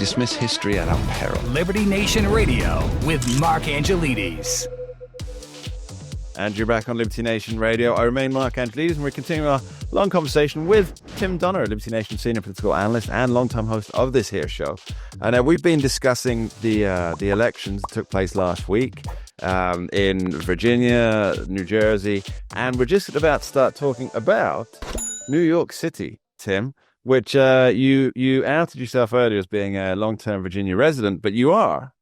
dismiss history at our peril. Liberty Nation Radio with Mark Angelides. And you're back on Liberty Nation Radio. I remain Mark Angelides, and we're continuing our long conversation with Tim Donner, Liberty Nation senior political analyst and long-time host of this here show. And we've been discussing the elections that took place last week in Virginia, New Jersey, and we're just about to start talking about New York City, Tim, which you outed yourself earlier as being a long-term Virginia resident, but you are,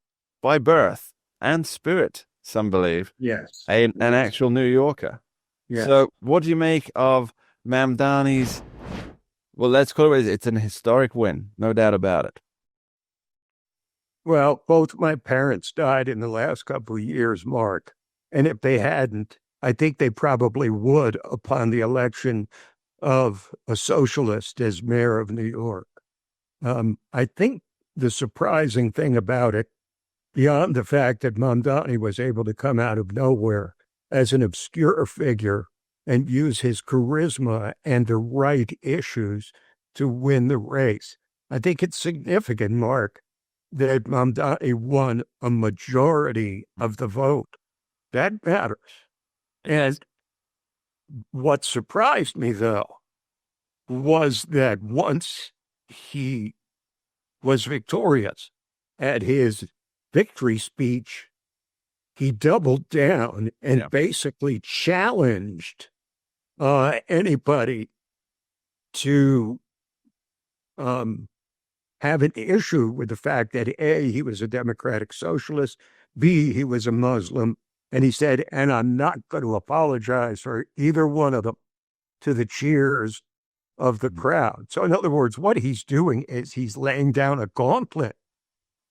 by birth and spirit, some believe, yes, an actual New Yorker. Yes. So what do you make of Mamdani's, well, let's call it, it's an historic win, no doubt about it. Well, both my parents died in the last couple of years, Mark. And if they hadn't, I think they probably would upon the election of a socialist as mayor of New York. I think the surprising thing about it, beyond the fact that Mamdani was able to come out of nowhere as an obscure figure and use his charisma and the right issues to win the race, I think it's significant, Mark, that Mamdani won a majority of the vote. That matters. And what surprised me, though, was that once he was victorious at his victory speech, he doubled down and basically challenged anybody to have an issue with the fact that A, he was a democratic socialist, B, he was a Muslim, and he said, and I'm not going to apologize for either one of them, to the cheers of the crowd. So in other words, what he's doing is he's laying down a gauntlet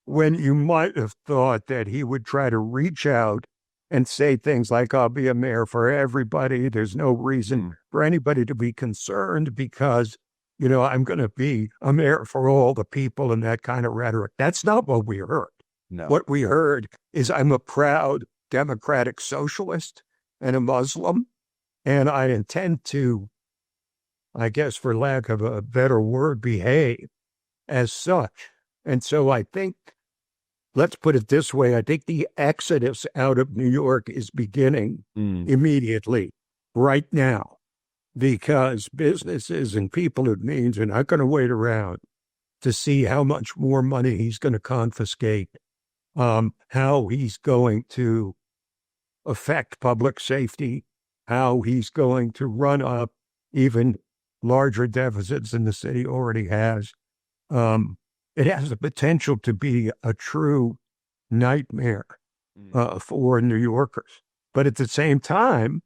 when you might have thought that he would try to reach out and say things like, I'll be a mayor for everybody. There's no reason for anybody to be concerned because, you know, I'm going to be a mayor for all the people and that kind of rhetoric. That's not what we heard. No. What we heard is I'm a proud democratic socialist and a Muslim, and I intend to, I guess for lack of a better word, behave as such. And so I think, let's put it this way, I think the exodus out of New York is beginning immediately, right now, because businesses and people of means are not going to wait around to see how much more money he's going to confiscate, how he's going to affect public safety, how he's going to run up even larger deficits than the city already has. It has the potential to be a true nightmare for New Yorkers. But at the same time,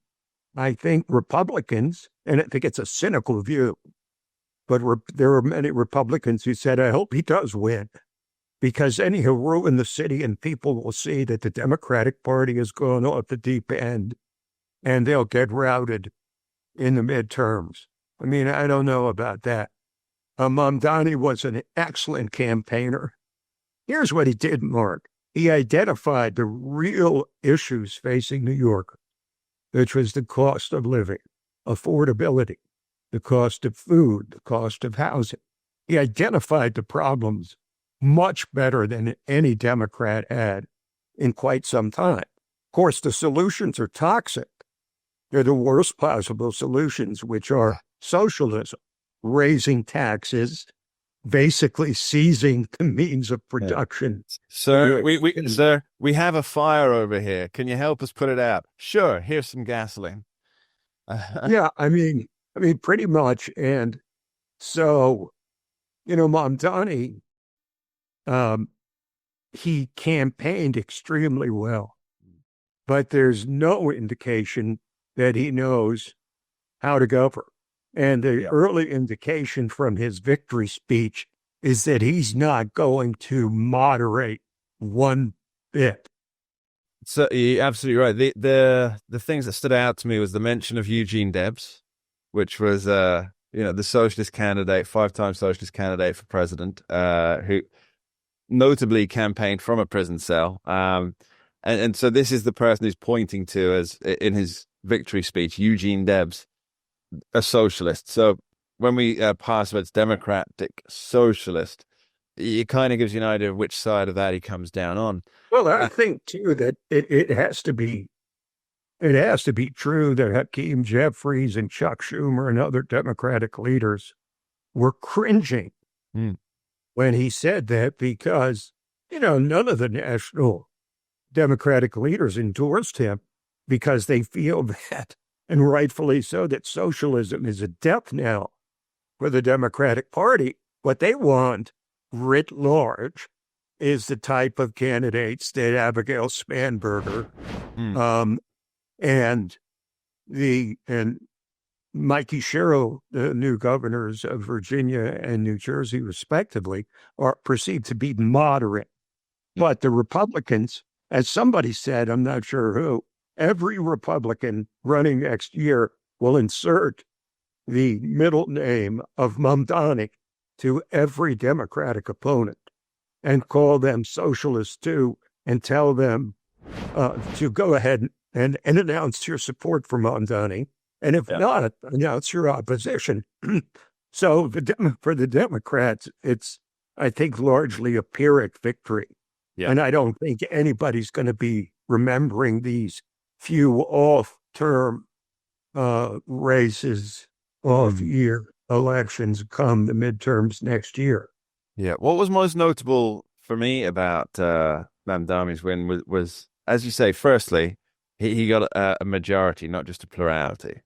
I think Republicans, and I think it's a cynical view, but there are many Republicans who said, I hope he does win, because then he'll ruin the city and people will see that the Democratic Party has gone off the deep end and they'll get routed in the midterms. I mean, I don't know about that. Mamdani was an excellent campaigner. Here's what he did, Mark. He identified the real issues facing New York, which was the cost of living, affordability, the cost of food, the cost of housing. He identified the problems much better than any Democrat had in quite some time. Of course, the solutions are toxic. They're the worst possible solutions, which are socialism, raising taxes, basically seizing the means of production. Sir, sir, we have a fire over here. Can you help us put it out? Sure, here's some gasoline. Yeah, I mean, pretty much. And so, you know, Mamdani, he campaigned extremely well, but there's no indication that he knows how to govern. And the early indication from his victory speech is that he's not going to moderate one bit. So you're absolutely right. The things that stood out to me was the mention of Eugene Debs, which was the socialist candidate, 5-time socialist candidate for president, who notably campaigned from a prison cell. And so this is the person who's pointing to as in his victory speech, Eugene Debs, a socialist. So when we pass words democratic socialist, it kind of gives you an idea of which side of that he comes down on. Well, I think too that it has to be true that Hakeem Jeffries and Chuck Schumer and other Democratic leaders were cringing when he said that, because, none of the national Democratic leaders endorsed him because they feel that, and rightfully so, that socialism is a death knell for the Democratic Party. What they want, writ large, is the type of candidates that Abigail Spanberger and Mikey Sherrill, the new governors of Virginia and New Jersey, respectively, are perceived to be moderate. But the Republicans, as somebody said, I'm not sure who, every Republican running next year will insert the middle name of Mamdani to every Democratic opponent and call them socialists too, and tell them to go ahead and announce your support for Mamdani. And if not, announce your opposition. So for the Democrats, it's, I think, largely a Pyrrhic victory. Yeah. And I don't think anybody's going to be remembering these few off-term races, off-year elections come the midterms next year. Yeah. What was most notable for me about Mamdani's win was, as you say, firstly, he got a majority, not just a plurality.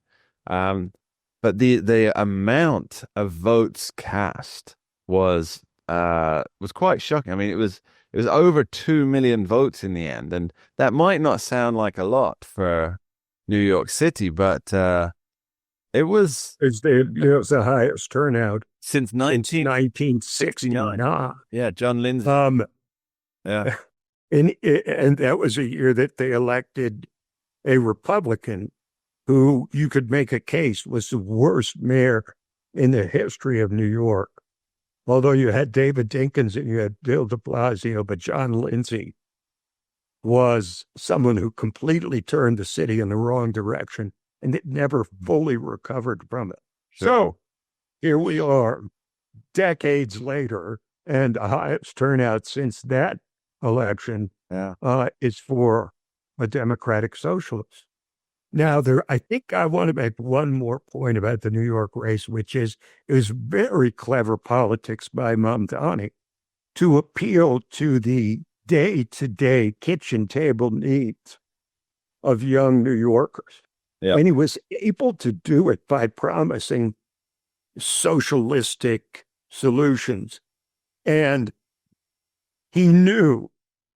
But the amount of votes cast was quite shocking. I mean, it was over 2 million votes in the end, and that might not sound like a lot for New York City, but it was. It was the highest turnout since 1969. Yeah, John Lindsay. Yeah, and that was a year that they elected a Republican who you could make a case was the worst mayor in the history of New York. Although you had David Dinkins and you had Bill de Blasio, but John Lindsay was someone who completely turned the city in the wrong direction, and it never fully recovered from it. Sure. So here we are, decades later, and the highest turnout since that election is for a Democratic socialist. Now, I think I want to make one more point about the New York race, which is it was very clever politics by Mamdani to appeal to the day-to-day kitchen table needs of young New Yorkers. Yep. And he was able to do it by promising socialistic solutions. And he knew,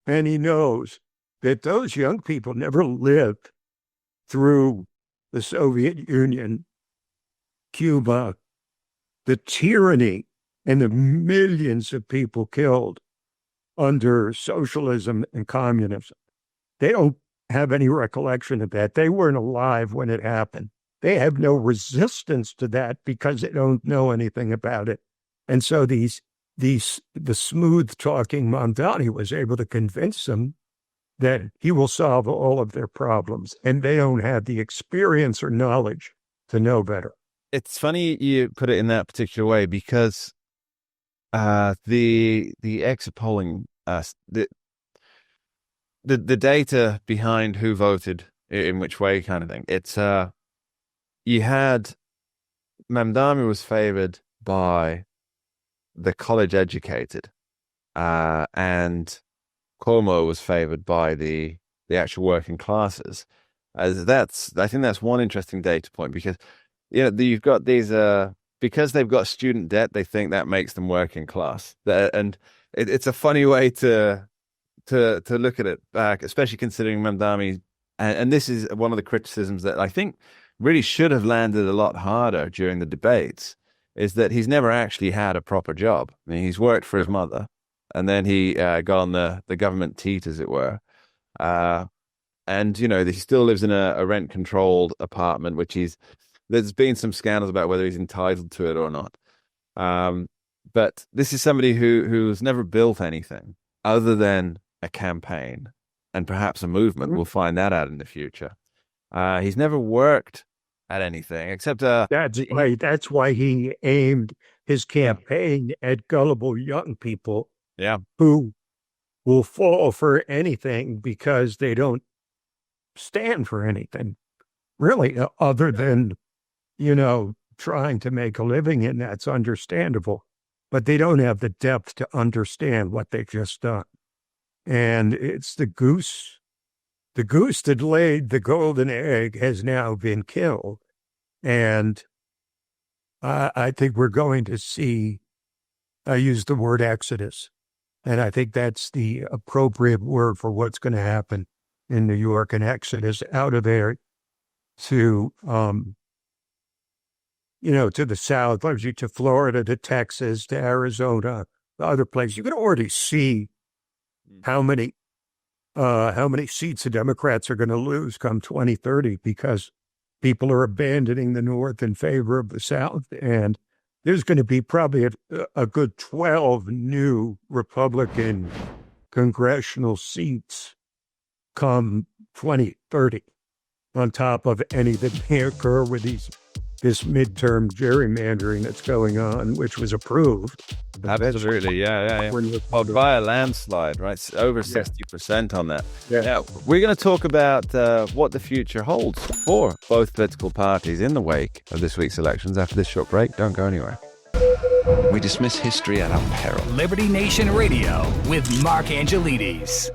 and he knows, that those young people never lived through the Soviet Union, Cuba, the tyranny, and the millions of people killed under socialism and communism. They don't have any recollection of that. They weren't alive when it happened. They have no resistance to that because they don't know anything about it. And so the smooth-talking Mamdani was able to convince them that he will solve all of their problems, and they don't have the experience or knowledge to know better. It's funny you put it in that particular way because the exit polling, the data behind who voted in which way kind of thing. It's you had Mamdani was favored by the college educated, and Cuomo was favored by the actual working classes. I think that's one interesting data point because you've got these because they've got student debt, they think that makes them working class, and it's a funny way to look at it back, especially considering Mamdani, and this is one of the criticisms that I think really should have landed a lot harder during the debates, is that he's never actually had a proper job. I mean, he's worked for his mother, and then he got on the government teat, as it were. And, he still lives in a rent-controlled apartment, there's been some scandals about whether he's entitled to it or not. But this is somebody who's never built anything other than a campaign and perhaps a movement. We'll find that out in the future. He's never worked at anything except... That's why he aimed his campaign at gullible young people Yeah. who will fall for anything because they don't stand for anything, really, other than, trying to make a living, and that's understandable. But they don't have the depth to understand what they've just done. And it's the goose that laid the golden egg has now been killed. And I think we're going to see, I use the word exodus, and I think that's the appropriate word for what's going to happen in New York, an exodus out of there to, to the south, largely to Florida, to Texas, to Arizona, the other places. You can already see how many seats the Democrats are going to lose come 2030 because people are abandoning the North in favor of the South. And there's going to be probably a good 12 new Republican congressional seats come 2030 on top of any that may occur with this midterm gerrymandering that's going on, which was approved. Absolutely, yeah. Well, by a landslide, right? It's over 60% on that. Yeah. Now, we're going to talk about what the future holds for both political parties in the wake of this week's elections after this short break. Don't go anywhere. We dismiss history at our peril. Liberty Nation Radio with Mark Angelides.